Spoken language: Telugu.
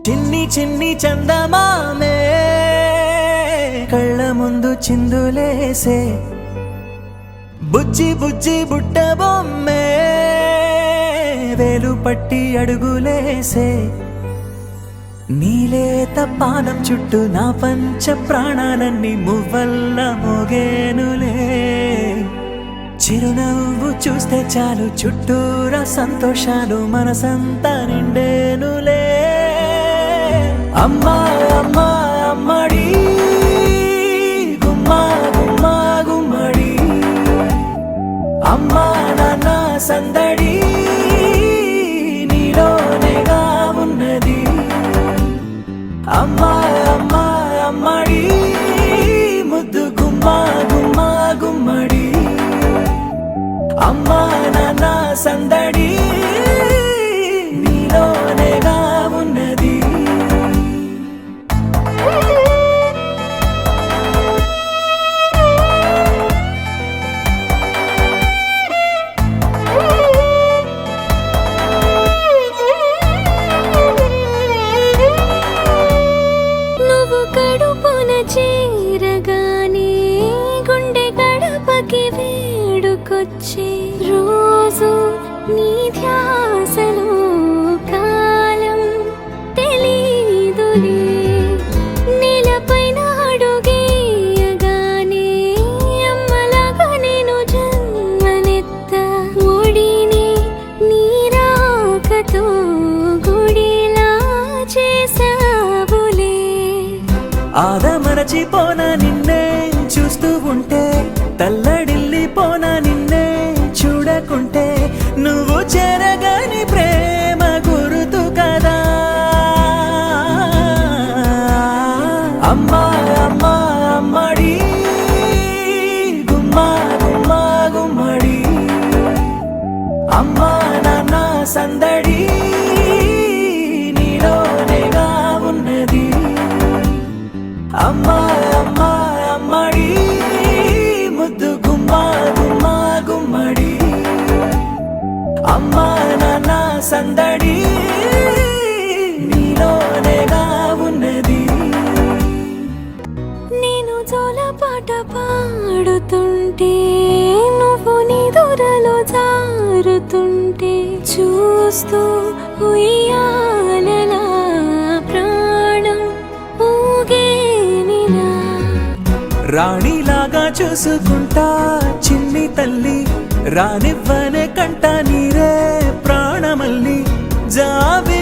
చిన్ని చిన్ని చందమామే కళ్ళ ముందు చిందులేసే బుజ్జి బుజ్జి బుట్ట బొమ్మే వేలు పట్టి అడుగులేసే నీలేత పానం చుట్టూ నా పంచ ప్రాణాలన్నీ మువ్వల్ల మోగేనులే చిరునవ్వు చూస్తే చాలు చుట్టూరా సంతోషాలు మనసంతా నిండేనులే అమ్మా అమ్మా అమ్మడి గుమ్మా గుమ్మా గుమ్మడి అమ్మా నాన్న సందడి నీలోనేగా ఉన్నది అమ్మా అమ్మా అమ్మడి ముద్దు గుమ్మా గుమ్మా గుమ్మడి అమ్మా నాన్న సందడి నీలోనేగా ఉన్నది నువ్వు కడుపున చేరగానే గుండె గడపకి వేడుకొచ్చే రోజు నీ ధ్యాసలో కాలం తెలీదులే నేలపైన అడుగేయగానే అమ్మలాగా నేను జన్మనెత్త ఒడిని నీ రాకతో గుడిలా చేసావులే ఆదమరచిపోనా నిన్నే చూస్తూ ఉంటే తల్లడిల్లిపోనా నిన్నే చూడకుంటే నువ్వు చెరగని ప్రేమ గురుతు కదా అమ్మా అమ్మా అమ్మడి గుమ్మా గుమ్మా గుమ్మడి అమ్మా నాన్న సందడి నీలోనేగా ఉన్నది అమ్మా అమ్మా అమ్మడి ముద్దు గుమ్మా గుమ్మా గుమ్మడి అమ్మా నాన్న సందడి నీలోనేగా ఉన్నది నేను జోలపాట పాడుతుంటే నువ్వు నీ దూరలో జారుతుంటే చూస్తూ ఉయ్యాలలా ప్రాణం ఊగేనిలా రాణిలాగా చూసుకుంటా చిన్ని తల్లి రానివ్వనే కంట నీరే ప్రాణమల్లి జాబి